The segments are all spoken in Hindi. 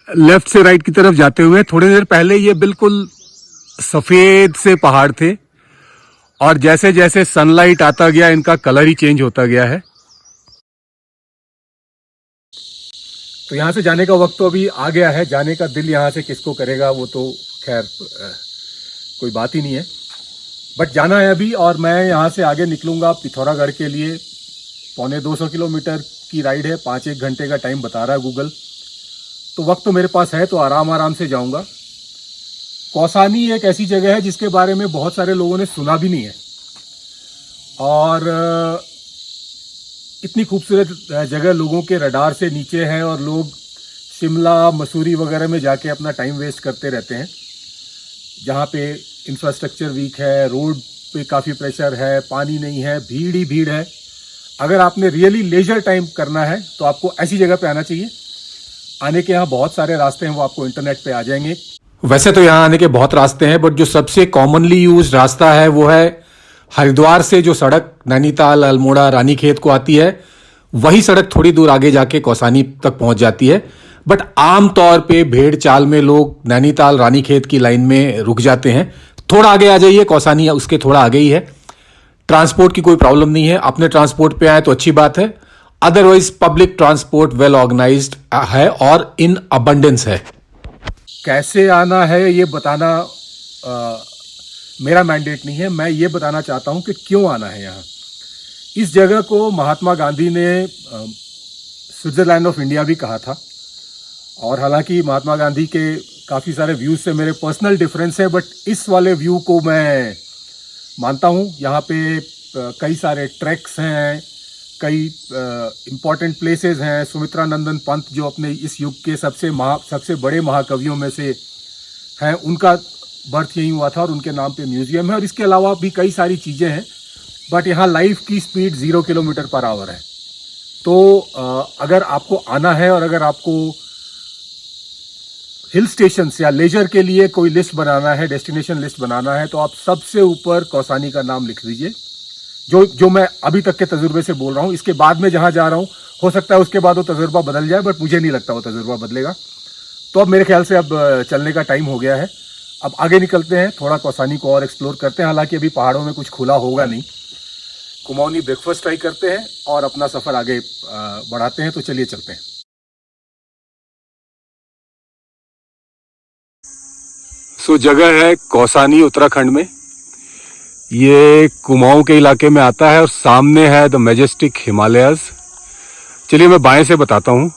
लेफ्ट से राइट की तरफ जाते हुए थोड़ी देर पहले ये बिल्कुल सफेद से पहाड़ थे और जैसे जैसे सनलाइट आता गया इनका कलर ही चेंज होता गया है। तो यहाँ से जाने का वक्त तो अभी आ गया है। जाने का दिल यहाँ से किसको करेगा, वो तो खैर कोई बात ही नहीं है, बट जाना है अभी। और मैं यहाँ से आगे निकलूँगा पिथौरागढ़ के लिए। 250 किलोमीटर की राइड है, 5-1 घंटे का टाइम बता रहा है गूगल। तो वक्त तो मेरे पास है, तो आराम आराम से जाऊँगा। कौसानी एक ऐसी जगह है जिसके बारे में बहुत सारे लोगों ने सुना भी नहीं है, और इतनी खूबसूरत जगह लोगों के रडार से नीचे है, और लोग शिमला मसूरी वगैरह में जाके अपना टाइम वेस्ट करते रहते हैं, जहाँ पे इंफ्रास्ट्रक्चर वीक है, रोड पे काफ़ी प्रेशर है, पानी नहीं है, भीड़ ही भीड़ है। अगर आपने रियली लेजर टाइम करना है तो आपको ऐसी जगह पे आना चाहिए। आने के यहाँ बहुत सारे रास्ते हैं, वो आपको इंटरनेट पे आ जाएंगे। वैसे तो यहाँ आने के बहुत रास्ते हैं, बट जो सबसे कॉमनली यूज रास्ता है वो है हरिद्वार से जो सड़क नैनीताल, अल्मोड़ा, रानीखेत को आती है, वही सड़क थोड़ी दूर आगे जाके कौसानी तक पहुंच जाती है। बट आम तौर पे भेड़ चाल में लोग नैनीताल रानीखेत की लाइन में रुक जाते हैं। थोड़ा आगे आ जाइए, कौसानी उसके थोड़ा आगे ही है। ट्रांसपोर्ट की कोई प्रॉब्लम नहीं है, अपने ट्रांसपोर्ट पे आए तो अच्छी बात है। Otherwise public transport well organised है और इन अबंडेंस है। कैसे आना है ये बताना मेरा मैंडेट नहीं है। मैं ये बताना चाहता हूं कि क्यों आना है यहाँ। इस जगह को महात्मा गांधी ने स्विट्जरलैंड ऑफ इंडिया भी कहा था, और हालांकि महात्मा गांधी के काफ़ी सारे व्यूज से मेरे पर्सनल डिफरेंस है, बट इस वाले व्यू को मैं मानता हूँ। यहाँ पे कई सारे ट्रैक्स हैं, कई इम्पॉर्टेंट प्लेसेस हैं। सुमित्रा नंदन पंत जो अपने इस युग के सबसे बड़े महाकवियों में से हैं, उनका बर्थ यहीं हुआ था और उनके नाम पे म्यूजियम है। और इसके अलावा भी कई सारी चीज़ें हैं, बट यहाँ लाइफ की स्पीड 0 किलोमीटर पर आवर है। तो अगर आपको आना है और अगर आपको हिल स्टेशन या लेजर के लिए कोई लिस्ट बनाना है, डेस्टिनेशन लिस्ट बनाना है, तो आप सबसे ऊपर कौसानी का नाम लिख दीजिए। जो मैं अभी तक के तजुर्बे से बोल रहा हूँ। इसके बाद में जहाँ जा रहा हूँ, हो सकता है उसके बाद वो तजुर्बा बदल जाए, बट मुझे नहीं लगता वो तजुर्बा बदलेगा। तो अब मेरे ख्याल से अब चलने का टाइम हो गया है। अब आगे निकलते हैं, थोड़ा कौसानी को और एक्सप्लोर करते हैं। हालांकि अभी पहाड़ों में कुछ खुला होगा नहीं। कुमाऊनी ब्रेकफास्ट ट्राई करते हैं और अपना सफ़र आगे बढ़ाते हैं। तो चलिए चलते हैं। सो जगह है कौसानी, उत्तराखंड में। ये कुमाऊं के इलाके में आता है और सामने है द मैजेस्टिक हिमालयाज। चलिए मैं बाएं से बताता हूँ।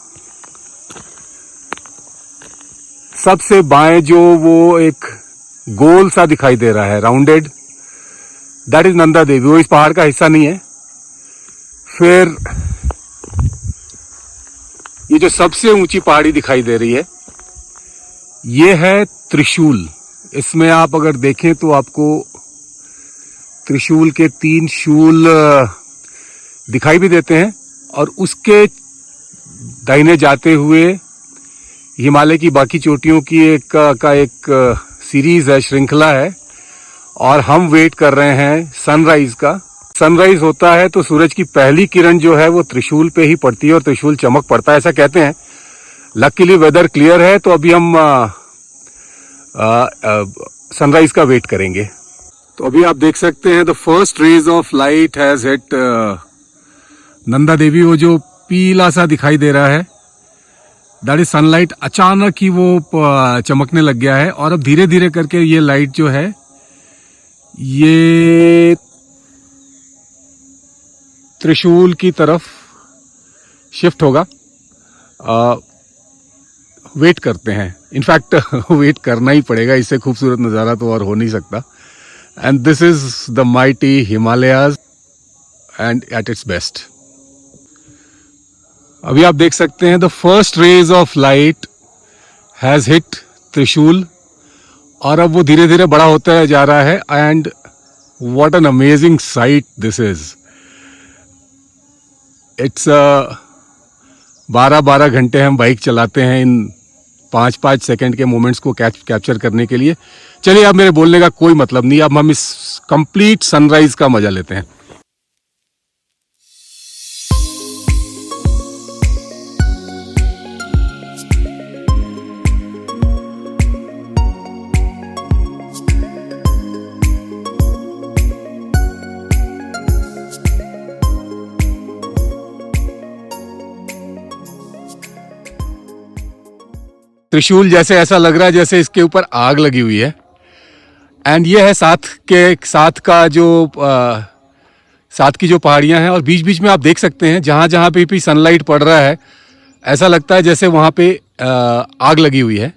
सबसे बाएं जो वो एक गोल सा दिखाई दे रहा है, rounded, that is Nanda Devi. वो इस पहाड़ का हिस्सा नहीं है। फिर ये जो सबसे ऊंची पहाड़ी दिखाई दे रही है, ये है त्रिशूल। इसमें आप अगर देखें तो आपको त्रिशूल के 3 शूल दिखाई भी देते हैं, और उसके दाहिने जाते हुए हिमालय की बाकी चोटियों की एक सीरीज है, श्रृंखला है, और हम वेट कर रहे हैं सनराइज का। सनराइज होता है तो सूरज की पहली किरण जो है वो त्रिशूल पे ही पड़ती है और त्रिशूल चमक पड़ता है, ऐसा कहते हैं। लकीली वेदर क्लियर है, तो अभी हम सनराइज का वेट करेंगे। तो अभी आप देख सकते हैं the first rays of light has hit Nanda Devi. वो जो पीला सा दिखाई दे रहा है, दैट इज सनलाइट। अचानक ही वो चमकने लग गया है, और अब धीरे धीरे करके ये लाइट जो है ये त्रिशूल की तरफ शिफ्ट होगा। वेट करते हैं। इनफैक्ट वेट करना ही पड़ेगा, इससे खूबसूरत नज़ारा तो और हो नहीं सकता। And this is the mighty Himalayas and eight its best. अभी आप देख सकते हैं the first rays of light has hit त्रिशूल, और अब वो धीरे धीरे बड़ा होता जा रहा है। And what an amazing site this is. It's 12-12 घंटे हम बाइक चलाते हैं इन 5-5 सेकंड के मोमेंट्स को कैप्चर करने के लिए। चलिए, अब मेरे बोलने का कोई मतलब नहीं, अब हम इस कंप्लीट सनराइज का मजा लेते हैं। त्रिशूल जैसे ऐसा लग रहा है जैसे इसके ऊपर आग लगी हुई है। एंड ये है साथ की जो पहाड़ियां हैं, और बीच बीच में आप देख सकते हैं जहाँ जहाँ पे भी सनलाइट पड़ रहा है ऐसा लगता है जैसे वहाँ पे आग लगी हुई है।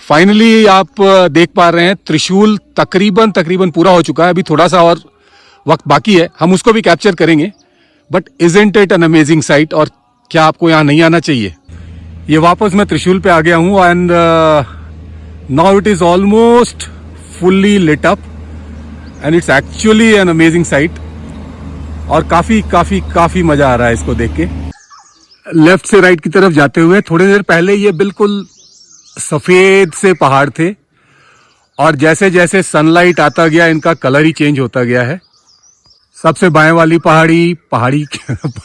फाइनली आप देख पा रहे हैं त्रिशूल तकरीबन पूरा हो चुका है। अभी थोड़ा सा और वक्त बाकी है, हम उसको भी कैप्चर करेंगे। But isn't it N amazing site? और क्या आपको यहाँ नहीं आना चाहिए? ये वापस मैं त्रिशूल पे आ गया हूँ and now it is almost fully lit up and it's actually an amazing site. और काफी मजा आ रहा है इसको देख के। लेफ्ट से राइट की तरफ जाते हुए थोड़ी देर पहले ये बिल्कुल सफेद से पहाड़ थे, और जैसे जैसे सनलाइट आता गया इनका कलर ही चेंज होता गया है। सबसे बाएं वाली पहाड़ी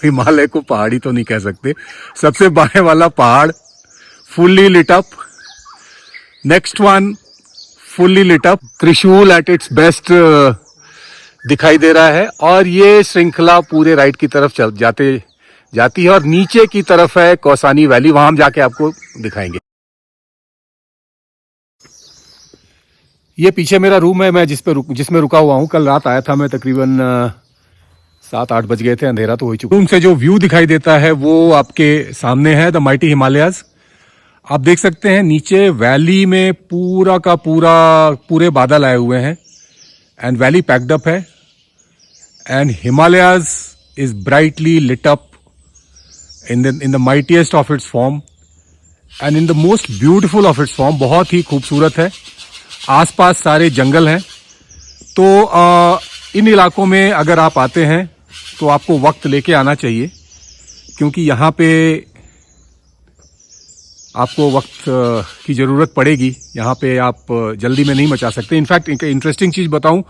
हिमालय को पहाड़ी तो नहीं कह सकते, सबसे बाएं वाला पहाड़ fully lit up, next one fully lit up. Trishul at its best दिखाई दे रहा है, और ये श्रृंखला पूरे राइट की तरफ जाती है, और नीचे की तरफ है कौसानी वैली, वहां हम जाके आपको दिखाएंगे। ये पीछे मेरा रूम है, मैं जिसमें रुका हुआ हूँ। कल रात आया था मैं, तकरीबन 7-8 बज गए थे, अंधेरा तो हो ही चुका। रूम से जो व्यू दिखाई देता है वो आपके सामने है, द माइटी हिमालयाज। आप देख सकते हैं नीचे वैली में पूरे बादल आए हुए हैं एंड वैली पैक्ड अप है, and Himalayas is brightly lit up in the mightiest of its form and in the most beautiful of its form। बहुत ही खूबसूरत है। आसपास सारे जंगल हैं, तो इन इलाकों में अगर आप आते हैं तो आपको वक्त लेके आना चाहिए, क्योंकि यहाँ पे आपको वक्त की ज़रूरत पड़ेगी। यहाँ पे आप जल्दी में नहीं मचा सकते। इनफैक्ट एक इंटरेस्टिंग चीज़ बताऊं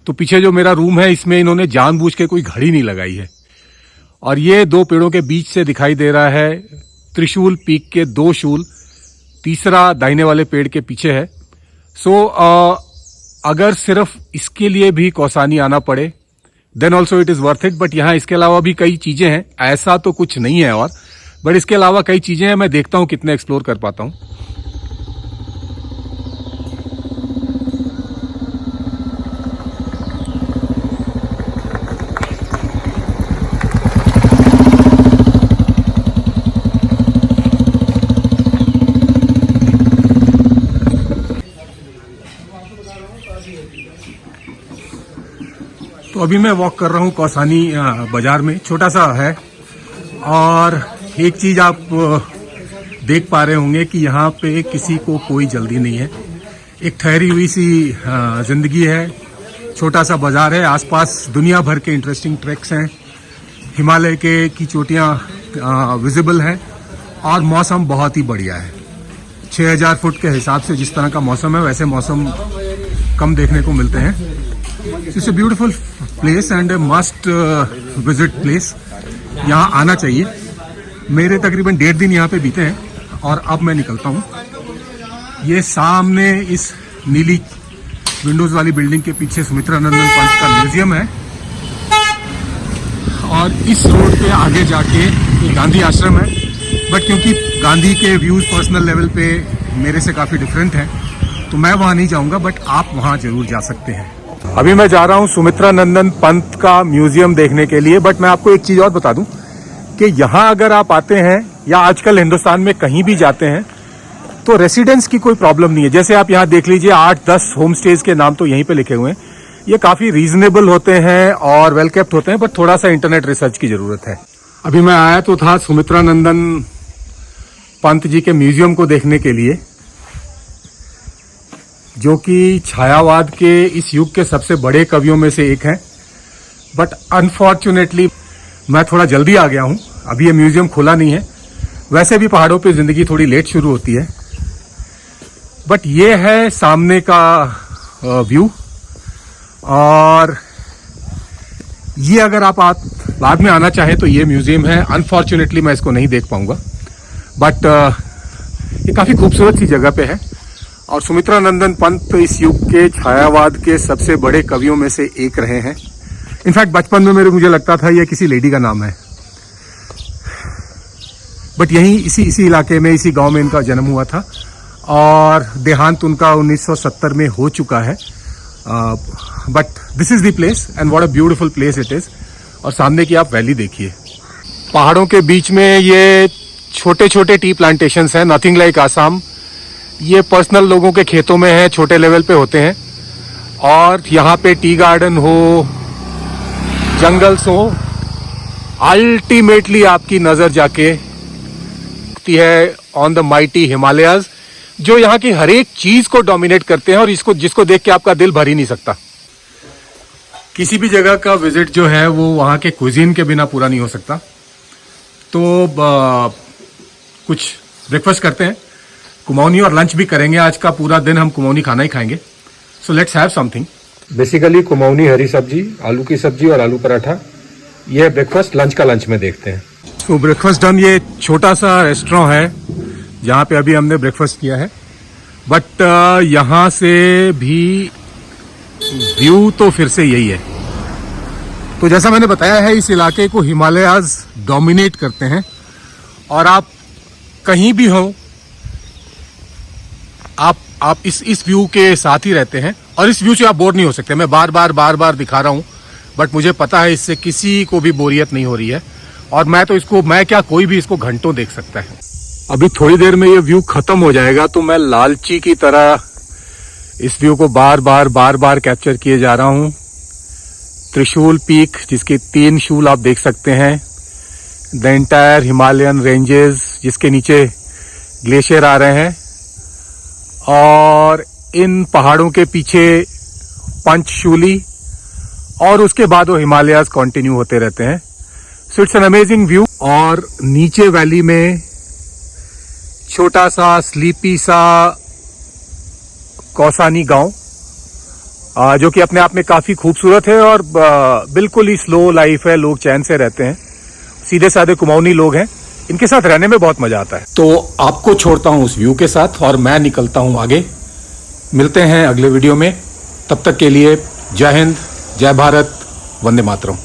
तो पीछे जो मेरा रूम है इसमें इन्होंने जानबूझ के कोई घड़ी नहीं लगाई है, और ये 2 पेड़ों के बीच से दिखाई दे रहा है त्रिशूल पीक के 2 शूल, तीसरा दाहिने वाले पेड़ के पीछे है। सो अगर सिर्फ इसके लिए भी कौसानी आना पड़े then also it is worth it. But यहाँ इसके अलावा भी कई चीजें हैं, ऐसा तो कुछ नहीं है और, बट इसके अलावा कई चीजें हैं। मैं देखता हूँ कितने एक्सप्लोर कर पाता हूँ। तो अभी मैं वॉक कर रहा हूँ कौसानी बाजार में, छोटा सा है। और एक चीज़ आप देख पा रहे होंगे कि यहाँ पे किसी को कोई जल्दी नहीं है, एक ठहरी हुई सी जिंदगी है। छोटा सा बाजार है, आसपास दुनिया भर के इंटरेस्टिंग ट्रैक्स हैं, हिमालय की चोटियाँ विजिबल हैं, और मौसम बहुत ही बढ़िया है। 6000 फुट के हिसाब से जिस तरह का मौसम है वैसे मौसम कम देखने को मिलते हैं। It's a beautiful place and must visit place. यहाँ आना चाहिए। मेरे तकरीबन 1.5 दिन यहाँ पे बीते हैं, और अब मैं निकलता हूँ। ये सामने इस नीली विंडोज वाली बिल्डिंग के पीछे सुमित्रानंदन पंत का म्यूजियम है, और इस रोड पे आगे जाके एक गांधी आश्रम है। बट क्योंकि गांधी के व्यूज पर्सनल लेवल पे मेरे से काफ़ी डिफरेंट हैं, तो मैं वहाँ नहीं जाऊँगा, बट आप वहाँ जरूर जा सकते हैं। अभी मैं जा रहा हूँ सुमित्रानंदन पंत का म्यूजियम देखने के लिए। बट मैं आपको एक चीज़ और बता दूं कि यहाँ अगर आप आते हैं या आजकल हिंदुस्तान में कहीं भी जाते हैं तो रेसिडेंस की कोई प्रॉब्लम नहीं है। जैसे आप यहाँ देख लीजिए, 8-10 होम स्टेज के नाम तो यहीं पे लिखे हुए हैं। ये काफ़ी रीजनेबल होते हैं और वेल केप्ट होते हैं, बट थोड़ा सा इंटरनेट रिसर्च की ज़रूरत है। अभी मैं आया तो था सुमित्रानंदन पंत जी के म्यूजियम को देखने के लिए, जो कि छायावाद के इस युग के सबसे बड़े कवियों में से एक हैं। बट अनफॉर्चुनेटली मैं थोड़ा जल्दी आ गया हूँ, अभी ये म्यूजियम खुला नहीं है। वैसे भी पहाड़ों पे ज़िंदगी थोड़ी लेट शुरू होती है। बट ये है सामने का व्यू, और ये अगर आप बाद में आना चाहें तो ये म्यूजियम है। अनफॉर्चुनेटली मैं इसको नहीं देख पाऊंगा, बट ये काफ़ी खूबसूरत सी जगह पे है। और सुमित्रानंदन पंत इस युग के छायावाद के सबसे बड़े कवियों में से एक रहे हैं। इनफैक्ट बचपन में मुझे लगता था ये किसी लेडी का नाम है, बट यहीं इसी इलाके में, इसी गांव में इनका जन्म हुआ था। और देहांत उनका 1970 में हो चुका है। But this is the place and what a beautiful place it is. और सामने की आप वैली देखिए, पहाड़ों के बीच में ये छोटे छोटे टी प्लांटेशंस हैं, नथिंग लाइक आसाम। ये पर्सनल लोगों के खेतों में है, छोटे लेवल पे होते हैं। और यहाँ पे टी गार्डन हो, जंगल्स हो, अल्टीमेटली आपकी नज़र जाके है ऑन द माइटी हिमालयाज, जो यहाँ की हर एक चीज को डोमिनेट करते हैं और जिसको देख के आपका दिल भर ही नहीं सकता। किसी भी जगह का विजिट जो है वो वहाँ के क्विजीन के बिना पूरा नहीं हो सकता। तो कुछ ब्रेकफास्ट करते हैं, कुमाऊनी, और लंच भी करेंगे। आज का पूरा दिन हम कुमाऊनी खाना ही खाएंगे। So let's have something. Basically Kumaoni हरी सब्जी, आलू की सब्जी और आलू पराठा, ये ब्रेकफास्ट। लंच का लंच में देखते हैं। तो ब्रेकफास्ट डन। ये छोटा सा रेस्टोरेंट है जहाँ पे अभी हमने ब्रेकफास्ट किया है। बट यहाँ से भी व्यू तो फिर से यही है। तो जैसा मैंने बताया है, इस इलाके को हिमालयाज डोमिनेट करते हैं और आप कहीं भी हो, आप इस व्यू के साथ ही रहते हैं और इस व्यू से आप बोर नहीं हो सकते। मैं बार बार दिखा रहा हूँ, बट मुझे पता है इससे किसी को भी बोरियत नहीं हो रही है। और मैं क्या कोई भी इसको घंटों देख सकता है। अभी थोड़ी देर में ये व्यू खत्म हो जाएगा, तो मैं लालची की तरह इस व्यू को बार बार कैप्चर किए जा रहा हूँ। त्रिशूल पीक, जिसके 3 शूल आप देख सकते हैं, द एंटायर हिमालयन रेंजेस जिसके नीचे ग्लेशियर आ रहे हैं, और इन पहाड़ों के पीछे पंचशूली, और उसके बाद वो हिमालयाज कंटिन्यू होते रहते हैं। So it's an amazing view. और नीचे वैली में छोटा सा स्लीपी सा कौसानी गांव, जो कि अपने आप में काफी खूबसूरत है और बिल्कुल ही स्लो लाइफ है। लोग चैन से रहते हैं, सीधे साधे कुमाऊनी लोग हैं। इनके साथ रहने में बहुत मजा आता है। तो आपको छोड़ता हूं उस व्यू के साथ और मैं निकलता हूं आगे। मिलते हैं अगले वीडियो में। तब तक के लिए जय हिंद, जय भारत, वंदे मातरम।